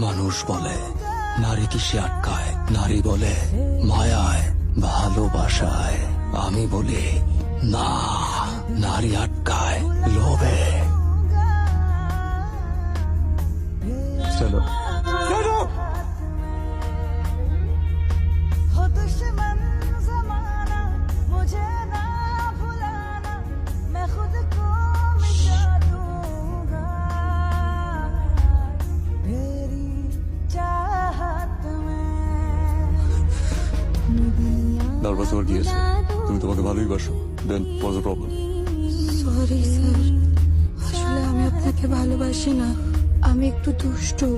মানুষ বলে নারী কিসে আটকায়, নারী বলে মায়ায় ভালোবাসায়। আমি বলি না, নারী আটকায় লোভে। চলো নার্ভাস হওয়ার কি আছে? তুমি তোমাকে ভালোই বাসো। Then was the problem? Sorry sir, আসলে আমি আপনাকে ভালোবাসি না। আমি একটু দুষ্টু,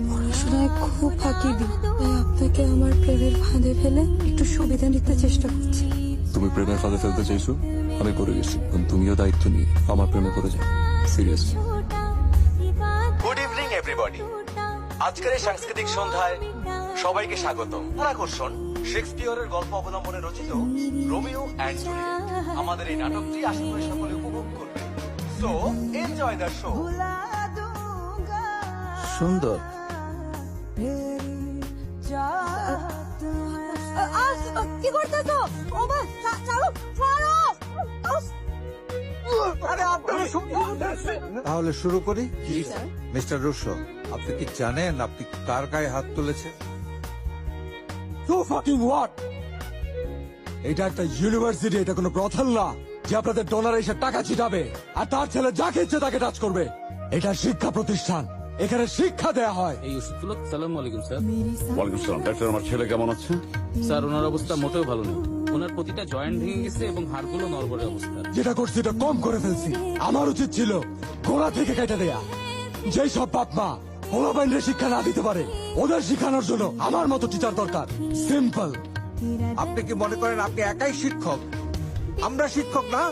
পড়াশোনায় খুব ফাঁকি দিই, তাই আপনাকে আমার প্রেমের ফাঁদে ফেলে একটু সুবিধা নিতে চেষ্টা করছি। তুমি প্রেমের ফাঁদে ফেলতে চাইছো, আমি করে গেছি। তুমিও দায়িত্ব নিয়ে আমার প্রেমে করে যাও। সিরিয়াসলি। Good evening everybody. আজকের এই সাংস্কৃতিক সন্ধ্যায় সবাইকে স্বাগতম। আকর্ষণ শেক্সপিয়রের গল্প অবলম্বনে রচিত রোমিও অ্যান্ড জুলিয়েট। আমাদের এই নাটকটি আশা করি সকলে উপভোগ করবে। So enjoy the show. সুন্দর। কি করতেছো? ও মা, ছাড়ো ছাড়ো। তাহলে শুরু করি। মিস্টার রুশো, আপনি কি জানেন আপনি কার গায়ে হাত তুলেছেন? এটা একটা ইউনিভার্সিটি, এটা কোনো ব্রথেল না যে আপনাদের ডলার এসে টাকা ছিটাবে আর তার ছেলে যাকে ইচ্ছে তাকে টাচ করবে। এটা শিক্ষা প্রতিষ্ঠান, এখানে শিক্ষা দেয়া হয়। এই ওষুধগুলো। সালাম আলাইকুম স্যার। ওয়ালাইকুম সালাম। ডাক্তার, আমার ছেলে কেমন আছে? স্যার, ওনার অবস্থা মোটেও ভালো নেই। ওনার প্রতিটা জয়েন্ট ভেঙে গেছে এবং হাড়গুলো নড়বড়ে অবস্থা। যেটা করছি এটা কম করে ফেলছি। আমার উচিত ছিল গোড়া থেকে কেটে দেয়া। যেই সব বাপ মা পোলাপাইনরে শিক্ষা না দিতে পারে, ওদের শিখানোর জন্য আমার মতো টিচার দরকার। সিম্পল। আপনি কি মনে করেন আপনি একাই শিক্ষক? আমরা শিক্ষক না?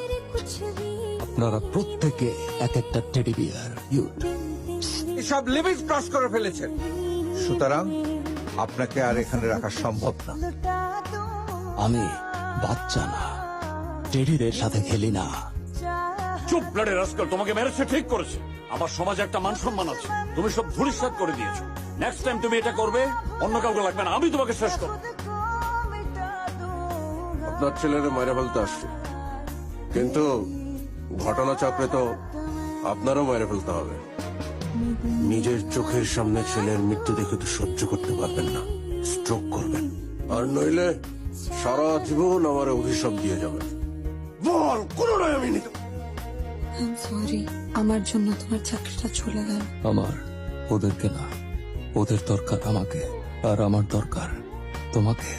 আপনারা প্রত্যেকে এক একটা টেডি বিয়ার। এসব লিমিট ক্রস করে ফেলেছেন। সুতরাং আপনাকে আর এখানে রাখা সম্ভব না। আমি বাচ্চা না, টেডিদের সাথে খেলি না। চুপ ব্লাডে রাস্কাল, তোমাকে মেরেছে ঠিক করেছে। আমার সমাজে একটা মান সম্মান আছে, তুমি সব ধূলিসাৎ করে দিয়েছো। নেক্সট টাইম তুমি এটা করবে, অন্য কাউকে লাগবে না, আমি তোমাকে শেষ করবো। আপনার ছেলের মায়েরা ফেলতে আসছে, কিন্তু ঘটনা চক্রে তো আপনারও মেরে ফেলতে হবে। নিজের চোখের সামনে ছেলের মৃত্যু দেখে তো সহ্য করতে পারবেন না, স্ট্রোক করবেন। আর নইলে সারা জীবন আমার অভিশাপ দিয়ে যাবেন। বল, কোনটাই আমি নিতে। সরি, আমার জন্য তোমার চাকরিটা চলে গেল। আমার ওদেরকে না, ওদের দরকার আমাকে, আর আমার দরকার তোমাকে।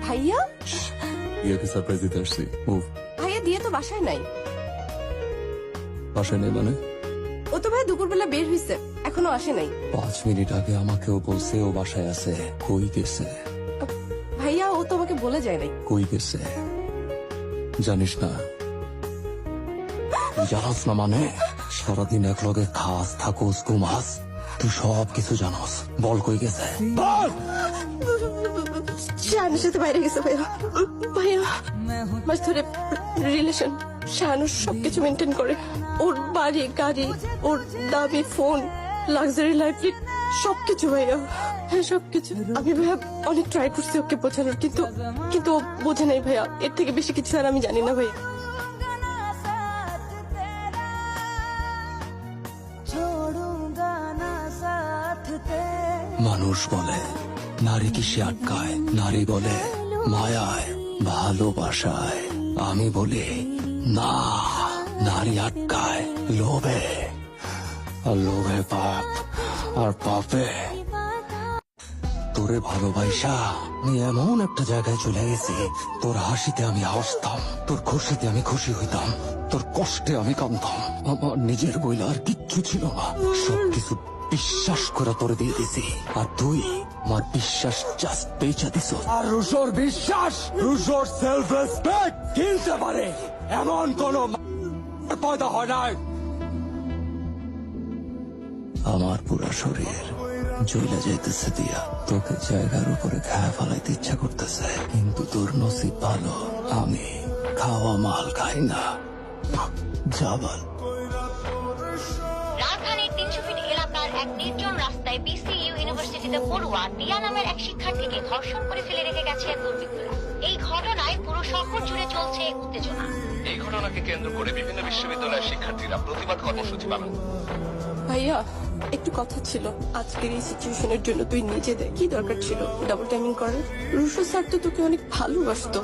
ভাইয়া? ইয়াকে সারপ্রাইজ দিতে আসছি। মুভ। ভাইয়া দিয়ে তো বাসায় নাই। বাসায় নেই মানে? ও তো ভাই দুপুরবেলা বের হইছে, এখনো আসে নাই। 5 মিনিট আগে আমাকেও বলছে ও বাসায় আছে। কই গেছে? ভাইয়া ও তো আমাকে বলে যায় নাই। কই গেছে জানিস না? তুই জানাস না মানে? সারাদিন এক লগে খাস, থাকুস, ঘুমাস, তুই সব কিছু জানাস। বল কই গেছে? শাহানুর সাথে বাইরে গেছে ভাইয়া। ভাইয়া মাস ধরে রিলেশন। শাহানুর সবকিছু মেনটেন করে, ওর বাড়ি গাড়ি, ওর দামি ফোন, লাক্সারি লাইফ, সবকিছু ভাইয়া। হ্যাঁ সবকিছু। আমি ভাইয়া অনেক ট্রাই করছি ওকে বোঝানোর, কিন্তু ও বোঝে নাই ভাইয়া। এর থেকে বেশি কিছু আর আমি জানি না ভাইয়া। মানুষ বলে নারী কিসে আটকায়, নারী বলে মায়ায় ভালোবাসায়। আমি বলি না, নারী আটকায় লোভে, আর লোভে পাপ, আর পাপে তোরে ভালোবাসা আমি এমন একটা জায়গায় চলে গেছি, তোর হাসিতে আমি হাসতাম, তোর খুশিতে আমি খুশি হইতাম, তোর কষ্টে আমি কাঁদতাম। আমার নিজের বইলা আর কিচ্ছু ছিল না, সবকিছু বিশ্বাস করে তোরে দিয়ে দিছি, আর তুই আমার বিশ্বাস জাস্ট বেচা দিছ। আর রুশোর বিশ্বাস, রুশোর সেলফ রেসপেক্ট কিনতে পারে এমন কোন পয়দা হয় নাই। আমার পুরা শরীর জইলা যাইতেছে দিয়া তোকে জায়গার উপরে খায়া ফেলাইতে ইচ্ছা করতেছে, কিন্তু তোর নসিব ভালো, আমি খাওয়া মাল খাই না। জাবাল রাজধানীর 300 ফিট এলাকার এক নির্জন রাস্তায় বিসিইউ ইউনিভার্সিটিতে পড়ুয়া টিয়া নামের এক শিক্ষার্থীকে ধর্ষণ করে ফেলে রেখে গেছে দুর্বৃত্তরা। এই ঘটনায় পুরো শহর জুড়ে চলছে উত্তেজনা। এই ঘটনাকে কেন্দ্র করে বিভিন্ন বিশ্ববিদ্যালয়ের শিক্ষার্থীরা প্রতিবাদ কর্মসূচি পালন। ভাইয়া একটু কথা ছিল। আজকের এই সিচুয়েশনের জন্য তুই নিজে দেখ কি দরকার ছিল ডাবল টাইমিং করার। রুশো স্যার তো তোকে অনেক ভালোবাসতো।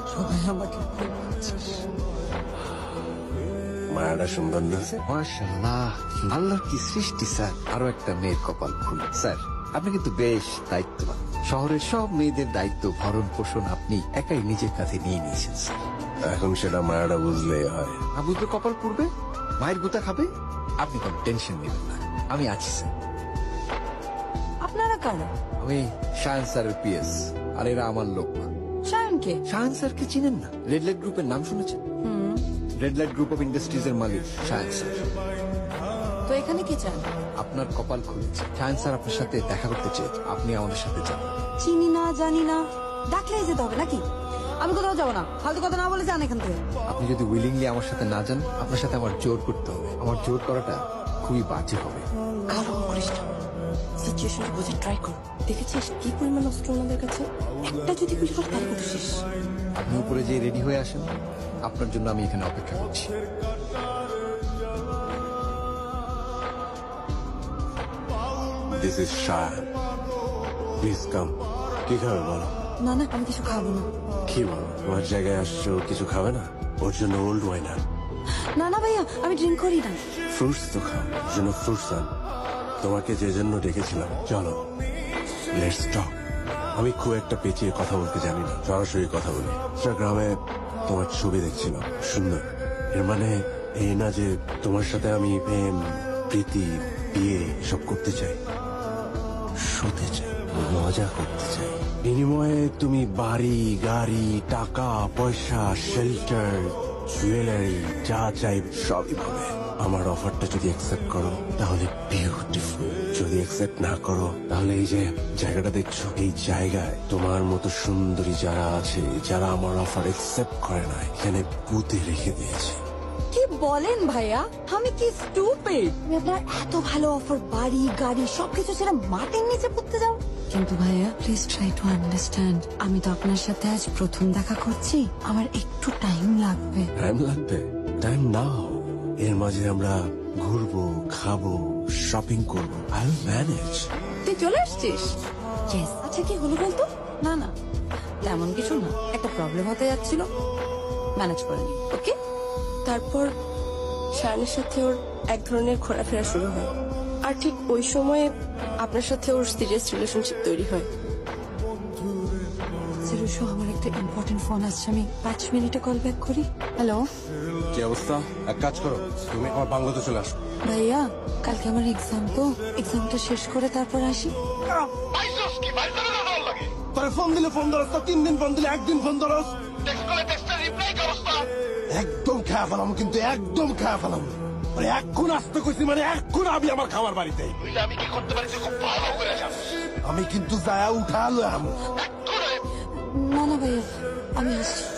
মায়াটা সুন্দর না? মাশাআল্লাহ, আল্লাহর কি সৃষ্টি স্যার। আরো একটা মেয়ের কপাল খুলে। স্যার আপনি কিন্তু বেশ দায়িত্ববান। শহরের সব মেয়েদের দায়িত্ব ভরণ পোষণ আপনি একাই নিজের কাছে নিয়ে নিয়েছেন স্যার। এখন সেটা মায়াটা বুঝলেই হয়। না বুঝলে কপাল পুড়বে, মায়ের গুতা খাবে। আপনি কোনো টেনশন নেবেন না, আমি আছি স্যার। আপনারা কারা? আমি শায়ন স্যারের পিএস, আর এরা আমার লোক। শায়নকে? শায়ন স্যারকে চিনেন না? রেড লাইট গ্রুপের নাম শুনেছেন? Red light group of industries এর মালিক শায়ন স্যার। তো এখানে কি চান? আপনার কপাল খুলেছে, শায়ন স্যার আপনার সাথে দেখা করতে চেয়ে, আপনি আমাদের সাথে যান। চিনি না জানি না, ডাকলেই যেতে হবে নাকি? আমি কোথাও যাবো না, ফালতু কথা না বলে যান এখান থেকে। আপনি যদি উইলিংলি আমার সাথে না যান, আপনার সাথে আমার জোর করতে হবে। আমার জোর করাটা খুবই বাজে হবে। কারণ করিস না, সিচুয়েশনটা বোঝার ট্রাই কর। দেখেছিস কি পরিমাণ অস্ত্র ওনাদের কাছে? একটা যদি গুলি করে তাহলে কত শেষ। আপনি উপরে যে রেডি হয়ে আসেন, আপনার জন্য আমি এখানে অপেক্ষা করছি। This is Shayan, please come. কি খাবে বলো? না না, আমি কিছু খাবো না। কি বলো, তোমার জায়গায় আসছো, কিছু খাবে না? ওর জন্য ওল্ড ওয়াইন আন। না না ভাইয়া, আমি ড্রিঙ্ক করি না। ফ্রুটস তো খাও, ওর জন্য ফ্রুটস আন। তোমাকে যে জন্য ডেকেছিলাম, চলো লেটস টক। আমি খুব একটা পেঁচিয়ে কথা বলতে জানি না, সরাসরি কথা বলি। ইনস্টাগ্রামে তোমার ছবি দেখছিলাম, সুন্দর। এর মানে এই না যে তোমার সাথে আমি প্রেম, প্রীতি, বিয়ে সব করতে চাই, শুতে চাই, মজা করতে চাই। বিনিময়ে তুমি বাড়ি, গাড়ি, টাকা পয়সা, শেল্টার, জুয়েলারি যা চাই সবই পাবে। আমার অফারটা যদি অ্যাকসেপ্ট করো তাহলে বিউটিফুল, যদি অ্যাকসেপ্ট না করো তাহলে এই যে জায়গাটা দেখছো, এই জায়গায় তোমার মতো সুন্দরী যারা আছে, যারা আমার অফার অ্যাকসেপ্ট করে না, এখানে পুঁতে রেখে দিয়েছে। কি বলেন ভাইয়া? আমি কি স্টুপিড? আমি আপনার এত ভালো অফার, বাড়ি গাড়ি সবকিছু ছেড়ে মাটির নিচে পড়তে যাও? কিন্তু ভাইয়া প্লিজ ট্রাই টু আন্ডারস্ট্যান্ড, আমি তো আপনার সাথে আজ প্রথম দেখা করছি, আমার একটু টাইম লাগবে। টাইম লাগবে? টাইম নাও। এর মাঝে আমরা ঘুরবো, খাবো, শপিং করবো। I will manage. তুই চলে আসছিস? ইয়েস। আচ্ছা কি হলো বলতো? না না তেমন কিছু না, একটা প্রবলেম হতে যাচ্ছিল, ম্যানেজ করে নি। ওকে। তারপর শায়নের সাথে ওর এক ধরনের ঘোরাফেরা শুরু হয়, আর ঠিক ওই সময়ে আপনার সাথে ওর সিরিয়াস রিলেশনশিপ তৈরি হয়। সিরুশো, আমার একটা ইম্পর্টেন্ট ফোন আসছে, আমি 5 মিনিটে কল ব্যাক করি। হ্যালো কি অবস্থা? এক কাজ করো, তুমি আমার বাংলোতে চলে আসো। ভাইয়া, কালকে আমার এক্সাম, তো এক্সামটা শেষ করে তারপর আসি। তোরে ফোন দিলে ফোন ধরস, 3 দিন ফোন দিলে 1 দিন ফোন ধরস। একদম খাওয়া ফেলাম, কিন্তু একদম খাওয়া ফেলাম। মানে এখন আসতে কইছি, মানে এখন আমি আমার খাবার বাড়িতে। আমি কি করতে পারি খুব ভালো করে জানো। আমি কিন্তু যায়া উঠালো। না না ভাইয়া, আমি আসছি।